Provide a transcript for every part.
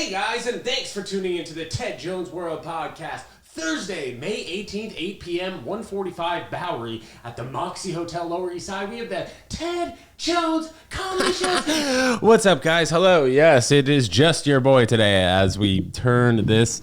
Hey guys, and thanks for tuning into the Ted Jones World podcast. Thursday, May 18th, 8 p.m., 145 Bowery at the Moxie Hotel, Lower East Side. We have the Ted Jones Comedy Show. What's up, guys? Hello. Yes, it is just your boy today as we turn this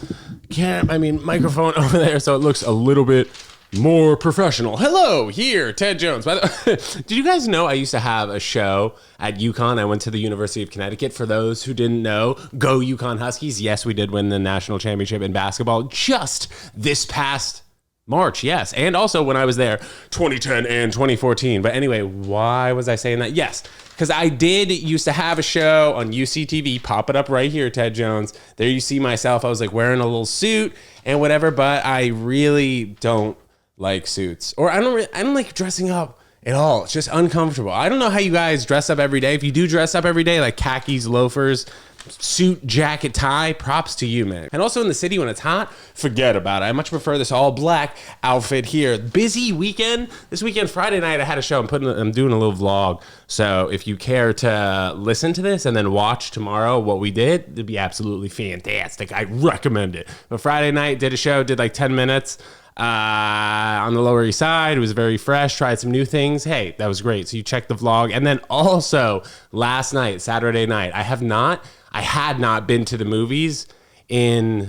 microphone over there so it looks a little bit more professional. Hello, here, Ted Jones. By the way, did you guys know I used to have a show at UConn? I went to the University of Connecticut. For those who didn't know, go UConn Huskies. Yes, we did win the national championship in basketball just this past March, yes. And also when I was there, 2010 and 2014. But anyway, why was I saying that? Yes, because I did used to have a show on UCTV. Pop it up right here, Ted Jones. There you see myself. I was like wearing a little suit and whatever, but I really don't like suits, or I don't like dressing up at all. It's just uncomfortable. I don't know how you guys dress up every day. If you do dress up every day, like khakis, loafers, suit, jacket, tie, props to you, man. And also in the city when it's hot, forget about it. I much prefer this all black outfit here. Busy weekend. This weekend, Friday night, I had a show. I'm doing a little vlog. So if you care to listen to this and then watch tomorrow what we did, it'd be absolutely fantastic. I recommend it. But Friday night, did a show, did like 10 minutes. On the Lower East Side. It was very fresh, tried some new things. Hey, that was great. So you check the vlog. And then also last night, Saturday night, I had not been to the movies in, I'm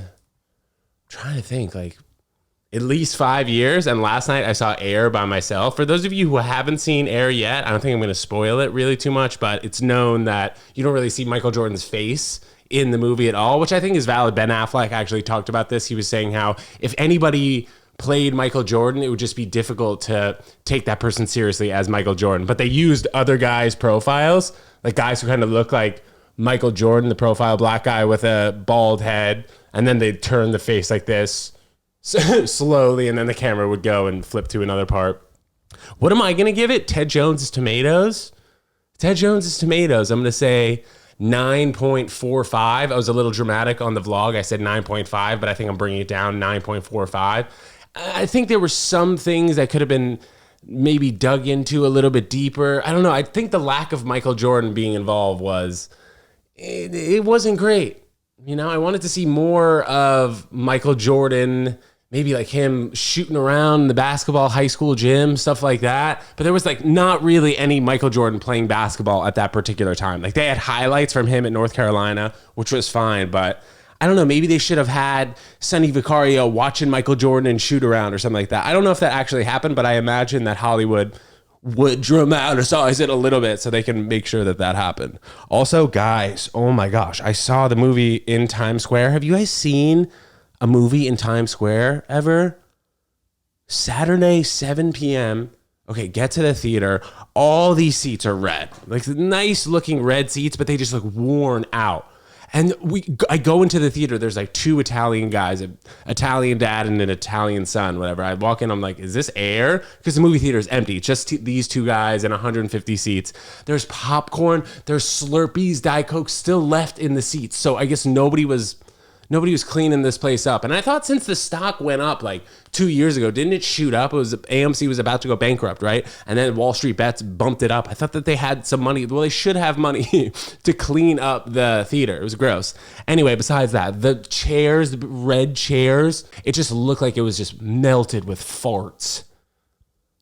trying to think, like at least 5 years. And last night I saw Air by myself. For those of you who haven't seen Air yet, I don't think I'm going to spoil it really too much, but it's known that you don't really see Michael Jordan's face in the movie at all, which I think is valid. Ben Affleck actually talked about this. He was saying how if anybody played Michael Jordan, it would just be difficult to take that person seriously as Michael Jordan. But they used other guys' profiles, like guys who kind of look like Michael Jordan, the profile black guy with a bald head, and then they'd turn the face like this slowly, and then the camera would go and flip to another part. What am I going to give it? Ted Jones's Tomatoes? Ted Jones's Tomatoes. I'm going to say 9.45. I was a little dramatic on the vlog. I said 9.5, but I think I'm bringing it down 9.45. I think there were some things that could have been maybe dug into a little bit deeper. I don't know. I think the lack of Michael Jordan being involved it wasn't great. You know, I wanted to see more of Michael Jordan, maybe like him shooting around in the basketball high school gym, stuff like that. But there was like not really any Michael Jordan playing basketball at that particular time. Like they had highlights from him at North Carolina, which was fine, but I don't know, maybe they should have had Sonny Vicario watching Michael Jordan and shoot around or something like that. I don't know if that actually happened, but I imagine that Hollywood would dramatize it a little bit so they can make sure that happened. Also, guys, oh my gosh, I saw the movie in Times Square. Have you guys seen a movie in Times Square ever? Saturday, 7 p.m. Okay, get to the theater. All these seats are red. Like nice looking red seats, but they just look worn out. And I go into the theater. There's like two Italian guys, an Italian dad and an Italian son, whatever. I walk in. I'm like, is this Air? Because the movie theater is empty. Just these two guys and 150 seats. There's popcorn. There's Slurpees, Diet Coke still left in the seats. So I guess nobody was cleaning this place up. And I thought since the stock went up like 2 years ago, didn't it shoot up? AMC was about to go bankrupt, right? And then Wall Street Bets bumped it up. I thought that they had some money. Well, they should have money to clean up the theater. It was gross. Anyway, besides that, the chairs, the red chairs, it just looked like it was just melted with farts.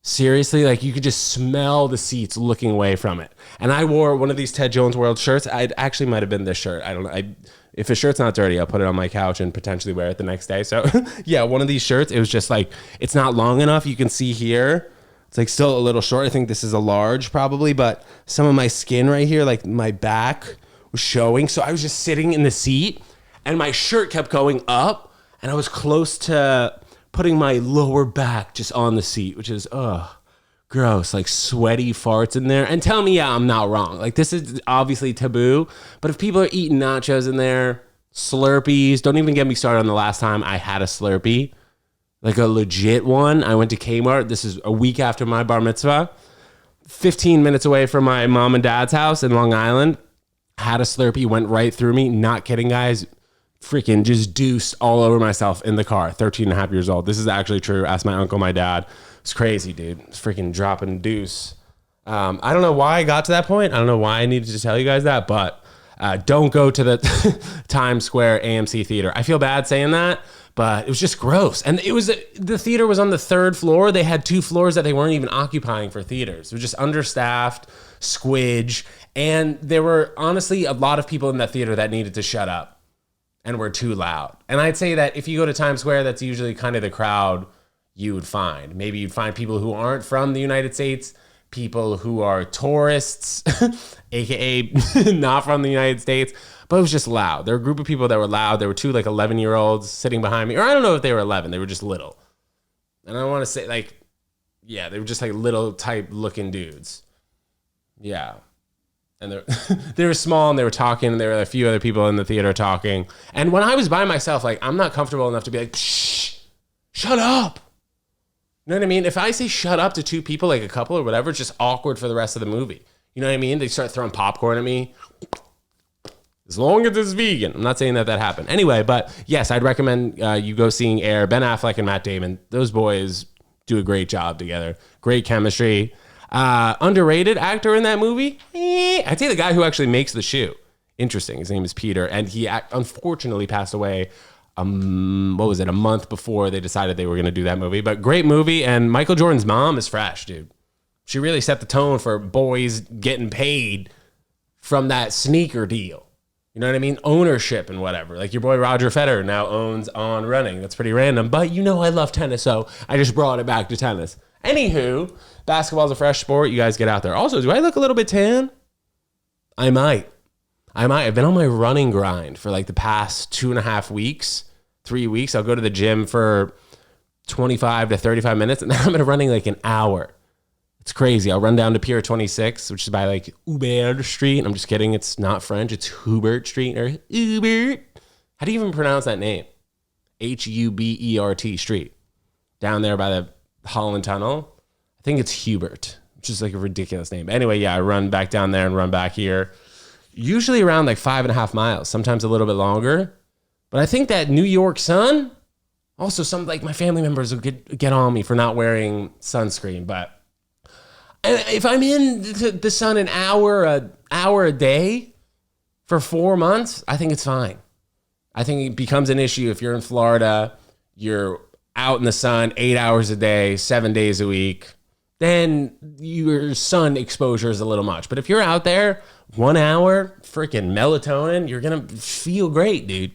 Seriously, like you could just smell the seats looking away from it. And I wore one of these Ted Jones World shirts. I actually might have been this shirt. I don't know. If a shirt's not dirty, I'll put it on my couch and potentially wear it the next day. So yeah, one of these shirts, it was just like, it's not long enough. You can see here, it's like still a little short. I think this is a large probably, but some of my skin right here, like my back was showing. So I was just sitting in the seat and my shirt kept going up and I was close to putting my lower back just on the seat, which is, gross, like sweaty farts in there. And tell me, yeah, I'm not wrong. Like this is obviously taboo, but if people are eating nachos in there, Slurpees, don't even get me started on the last time I had a Slurpee, like a legit one. I went to Kmart. This is a week after my bar mitzvah, 15 minutes away from my mom and dad's house in Long Island. Had a Slurpee, went right through me. Not kidding, guys. Freaking just deuced all over myself in the car. 13 and a half years old. This is actually true. Ask my uncle, my dad. It's crazy, dude. It's freaking dropping deuce. I don't know why I got to that point. I don't know why I needed to tell you guys that, but Don't go to the Times Square AMC theater. I feel bad saying that, but it was just gross. And the theater was on the 3rd floor. They had 2 floors that they weren't even occupying for theaters. It was just understaffed, squidge. And there were honestly a lot of people in that theater that needed to shut up and were too loud. And I'd say that if you go to Times Square, that's usually kind of the crowd you would find. Maybe you'd find people who aren't from the United States, people who are tourists, aka not from the United States, but it was just loud. There were a group of people that were loud. There were 2 like 11-year-olds sitting behind me, or I don't know if they were 11. They were just little. And I want to say like, yeah, they were just like little type looking dudes. Yeah. And they were small and they were talking, and there were a few other people in the theater talking. And when I was by myself, like, I'm not comfortable enough to be like, shh, shut up. You know what I mean? If I say shut up to 2 people, like a couple or whatever, it's just awkward for the rest of the movie. You know what I mean? They start throwing popcorn at me. As long as it's vegan. I'm not saying that happened. Anyway, but yes, I'd recommend you go seeing Air. Ben Affleck and Matt Damon. Those boys do a great job together. Great chemistry. Underrated actor in that movie? I'd say the guy who actually makes the shoe. Interesting. His name is Peter. And he unfortunately passed away a month before they decided they were going to do that movie. But great movie. And Michael Jordan's mom is fresh, dude. She really set the tone for boys getting paid from that sneaker deal. You know what I mean? Ownership and whatever. Like your boy Roger Federer now owns On Running. That's pretty random. But you know I love tennis, so I just brought it back to tennis. Anywho, basketball's a fresh sport. You guys get out there. Also, do I look a little bit tan? I might. I've been on my running grind for like the past 2.5 weeks, 3 weeks. I'll go to the gym for 25 to 35 minutes, and then I'm running like an hour. It's crazy. I'll run down to Pier 26, which is by like Hubert Street. I'm just kidding. It's not French. It's Hubert Street or Hubert. How do you even pronounce that name? Hubert Street. Down there by the Holland Tunnel. I think it's Hubert, which is like a ridiculous name. But anyway, yeah, I run back down there and run back here. Usually around like 5.5 miles, sometimes a little bit longer. But I think that New York sun, also some like my family members will get on me for not wearing sunscreen. But if I'm in the sun an hour a day for 4 months, I think it's fine. I think it becomes an issue if you're in Florida, you're out in the sun 8 hours a day, 7 days a week, then your sun exposure is a little much. But if you're out there 1 hour, freaking melatonin, you're going to feel great, dude.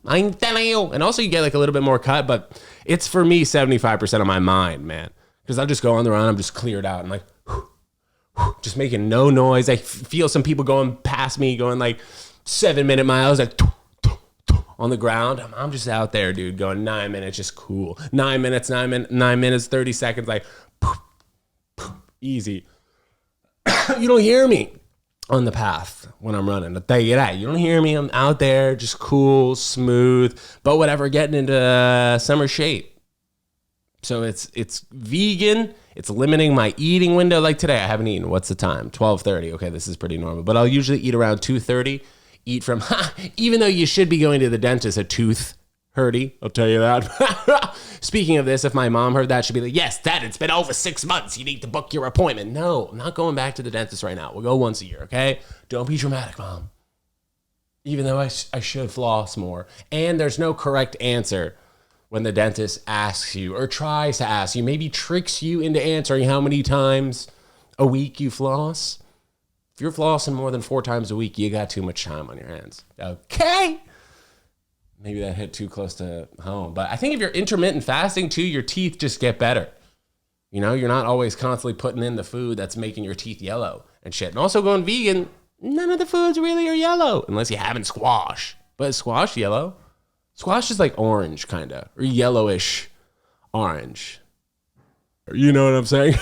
I'm telling you. And also you get like a little bit more cut, but it's for me 75% of my mind, man. Because I'll just go on the run, I'm just cleared out and like, just making no noise. I feel some people going past me, going like 7-minute miles, like on the ground. I'm just out there, dude, going 9 minutes, just cool. 9 minutes, 30 seconds, like easy. You don't hear me on the path when I'm running. I'll tell you that. You don't hear me. I'm out there, just cool, smooth, but whatever, getting into summer shape. So it's vegan. It's limiting my eating window. Like today, I haven't eaten. What's the time? 12:30. Okay, this is pretty normal. But I'll usually eat around 2:30. Eat from, even though you should be going to the dentist, a tooth hurty. I'll tell you that. Speaking of this, if my mom heard that, she'd be like, yes, Dad, it's been over 6 months. You need to book your appointment. No, I'm not going back to the dentist right now. We'll go once a year, okay? Don't be dramatic, Mom. Even though I should floss more. And there's no correct answer when the dentist asks you or tries to ask you, maybe tricks you into answering how many times a week you floss. If you're flossing more than 4 times a week, you got too much time on your hands. Okay. Maybe that hit too close to home. But I think if you're intermittent fasting too, your teeth just get better. You know, you're not always constantly putting in the food that's making your teeth yellow and shit. And also going vegan, none of the foods really are yellow unless you haven't squash. But is squash yellow? Squash is like orange, kind of, or yellowish orange. You know what I'm saying?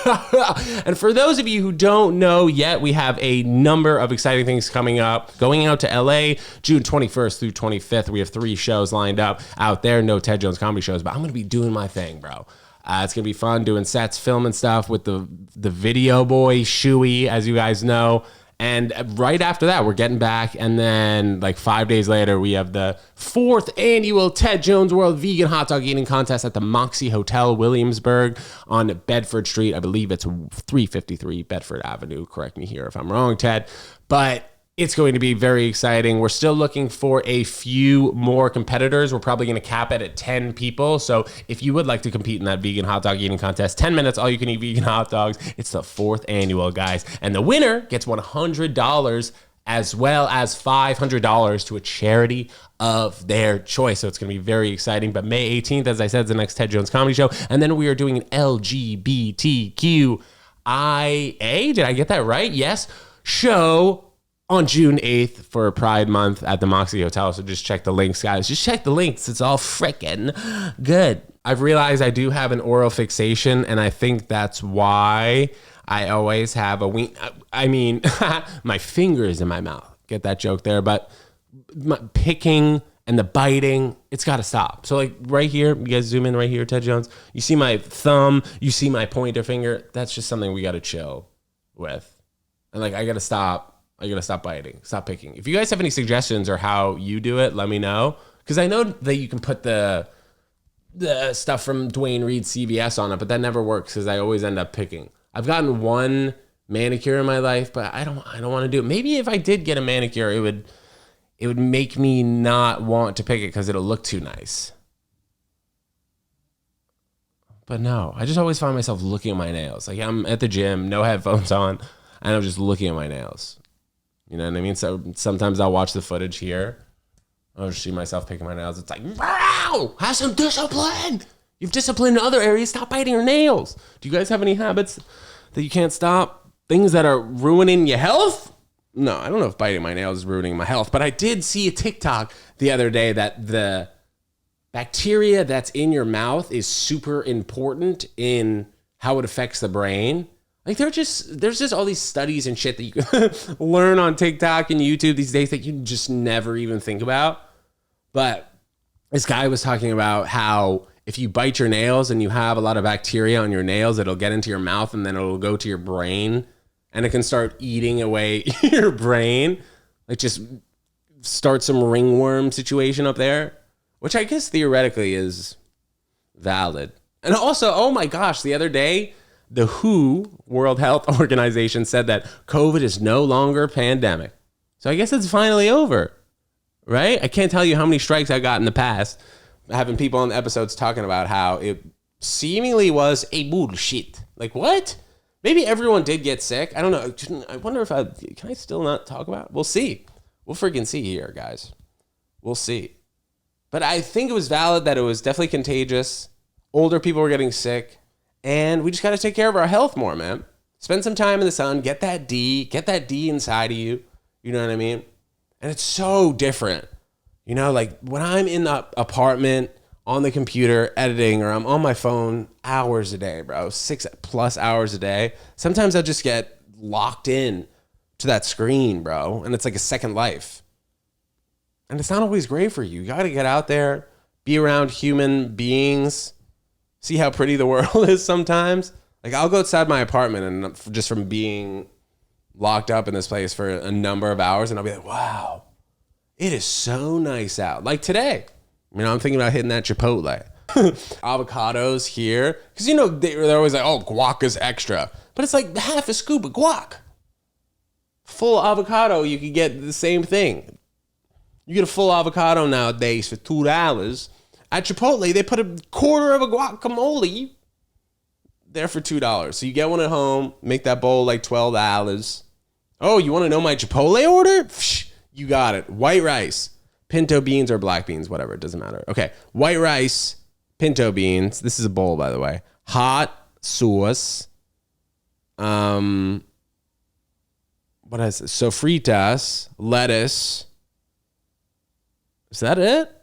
And for those of you who don't know yet, we have a number of exciting things coming up. Going out to LA, June 21st through 25th. We have 3 shows lined up out there. No Ted Jones comedy shows, but I'm going to be doing my thing, bro. It's going to be fun doing sets, filming stuff with the video boy, Shuey, as you guys know. And right after that, we're getting back. And then like 5 days later, we have the 4th annual Ted Jones World Vegan Hot Dog Eating Contest at the Moxie Hotel, Williamsburg on Bedford Street. I believe it's 353 Bedford Avenue. Correct me here if I'm wrong, Ted. But It's going to be very exciting. We're still looking for a few more competitors. We're probably going to cap it at 10 people. So if you would like to compete in that vegan hot dog eating contest, 10 minutes, all you can eat vegan hot dogs. It's the 4th annual, guys. And the winner gets $100 as well as $500 to a charity of their choice. So it's going to be very exciting. But May 18th, as I said, is the next Ted Jones comedy show. And then we are doing an LGBTQIA, did I get that right? Yes, show on June 8th for Pride Month at the Moxie Hotel. So just check the links, guys. Just check the links. It's all freaking good. I've realized I do have an oral fixation, and I think that's why I always have my fingers in my mouth. Get that joke there? But my picking and the biting, it's got to stop. So like right here, you guys zoom in right here, Ted Jones. You see my thumb, you see my pointer finger. That's just something we got to chill with. And like, I got to stop biting, stop picking. If you guys have any suggestions or how you do it, let me know. Because I know that you can put the stuff from Dwayne Reed's CVS on it, but that never works because I always end up picking. I've gotten one manicure in my life, but I don't want to do it. Maybe if I did get a manicure, it would make me not want to pick it because it'll look too nice. But no, I just always find myself looking at my nails. Like I'm at the gym, no headphones on, and I'm just looking at my nails. You know what I mean? So sometimes I'll watch the footage here. I'll see myself picking my nails. It's like, wow, have some discipline. You've disciplined in other areas. Stop biting your nails. Do you guys have any habits that you can't stop? Things that are ruining your health? No, I don't know if biting my nails is ruining my health, but I did see a TikTok the other day that the bacteria that's in your mouth is super important in how it affects the brain. Like there's just all these studies and shit that you can learn on TikTok and YouTube these days that you just never even think about. But this guy was talking about how if you bite your nails and you have a lot of bacteria on your nails, it'll get into your mouth and then it'll go to your brain and it can start eating away your brain. Like just start some ringworm situation up there, which I guess theoretically is valid. And also, oh my gosh, the other day, the WHO, World Health Organization, said that COVID is no longer a pandemic. So I guess it's finally over, right? I can't tell you how many strikes I got in the past having people on the episodes talking about how it seemingly was a bullshit. Like, what? Maybe everyone did get sick. I don't know. I wonder if can I still not talk about it? We'll see. We'll freaking see here, guys. We'll see. But I think it was valid that it was definitely contagious. Older people were getting sick. And we just got to take care of our health more, man. Spend some time in the sun. Get that D inside of you. You know what I mean? And it's so different. You know, like when I'm in the apartment on the computer editing or I'm on my phone hours a day, bro, 6+ hours a day. Sometimes I just get locked in to that screen, bro. And it's like a second life. And it's not always great for you. You got to get out there, be around human beings. See how pretty the world is sometimes? Like, I'll go outside my apartment and just from being locked up in this place for a number of hours, and I'll be like, wow, it is so nice out. Like today, you know, I'm thinking about hitting that Chipotle. Avocados here. Because, you know, they're always like, oh, guac is extra. But it's like half a scoop of guac. Full avocado, you can get the same thing. You get a full avocado nowadays for $2. At Chipotle, they put a quarter of a guacamole there for $2. So you get one at home, make that bowl like $12. Oh, you want to know my Chipotle order? Psh, you got it. White rice, pinto beans or black beans, whatever. It doesn't matter. Okay. White rice, pinto beans. This is a bowl, by the way. Hot sauce. What is it? Sofritas, lettuce. Is that it?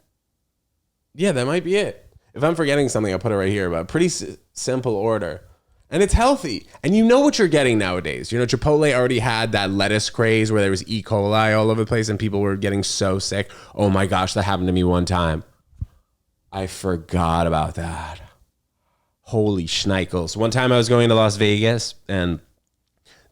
Yeah, that might be it. If I'm forgetting something, I'll put it right here. But pretty simple order. And it's healthy. And you know what you're getting nowadays. You know, Chipotle already had that lettuce craze where there was E. coli all over the place and people were getting so sick. Oh my gosh, that happened to me one time. I forgot about that. Holy schnikels. One time I was going to Las Vegas and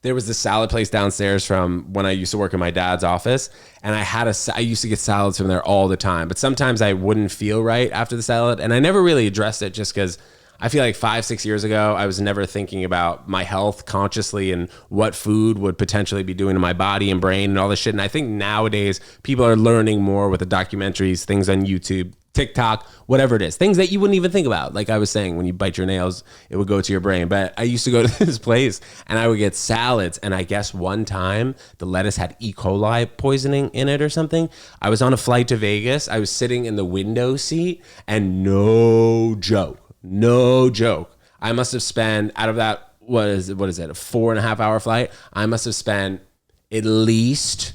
there was this salad place downstairs from when I used to work in my dad's office. And I used to get salads from there all the time. But sometimes I wouldn't feel right after the salad. And I never really addressed it just because I feel like 5-6 years ago, I was never thinking about my health consciously and what food would potentially be doing to my body and brain and all this shit. And I think nowadays people are learning more with the documentaries, things on YouTube, TikTok, whatever it is, things that you wouldn't even think about. Like I was saying, when you bite your nails, it would go to your brain. But I used to go to this place and I would get salads. And I guess one time the lettuce had E. coli poisoning in it or something. I was on a flight to Vegas. I was sitting in the window seat and no joke, I must have spent out of that, what is it, a 4.5 hour flight? I must have spent at least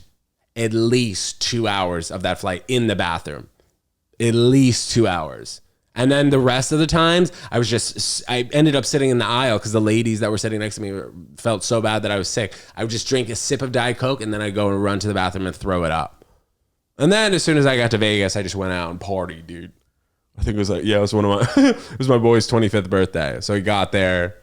2 hours of that flight in the bathroom. At least 2 hours. And then the rest of the times, I ended up sitting in the aisle because the ladies that were sitting next to me felt so bad that I was sick. I would just drink a sip of Diet Coke and then I'd go and run to the bathroom and throw it up. And then as soon as I got to Vegas, I just went out and partied, dude. I think it was it was it was my boy's 25th birthday. So he got there,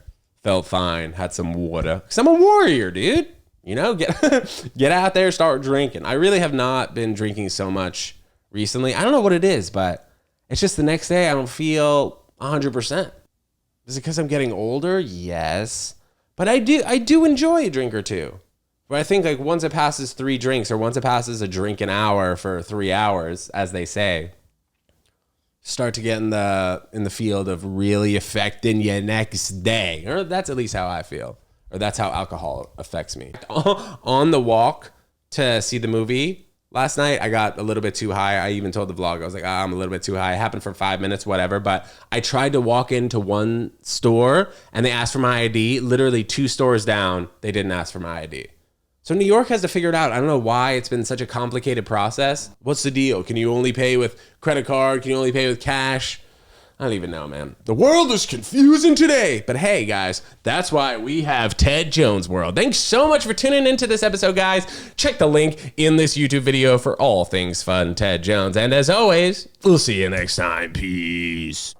felt fine, had some water. Because I'm a warrior, dude. You know, get out there, start drinking. I really have not been drinking so much recently. I don't know what it is, but it's just the next day I don't feel 100%. Is it because I'm getting older? Yes. But I do enjoy a drink or two. But I think like once it passes 3 drinks or once it passes a drink an hour for 3 hours, as they say, start to get in the field of really affecting you next day. Or that's at least how I feel. Or that's how alcohol affects me. On the walk to see the movie last night, I got a little bit too high. I even told the vlog, I was like, I'm a little bit too high. It happened for 5 minutes, whatever. But I tried to walk into one store and they asked for my ID. Literally 2 stores down, they didn't ask for my ID. So New York has to figure it out. I don't know why it's been such a complicated process. What's the deal? Can you only pay with credit card? Can you only pay with cash? I don't even know, man. The world is confusing today. But hey, guys, that's why we have Ted Jones World. Thanks so much for tuning into this episode, guys. Check the link in this YouTube video for all things fun Ted Jones. And as always, we'll see you next time. Peace.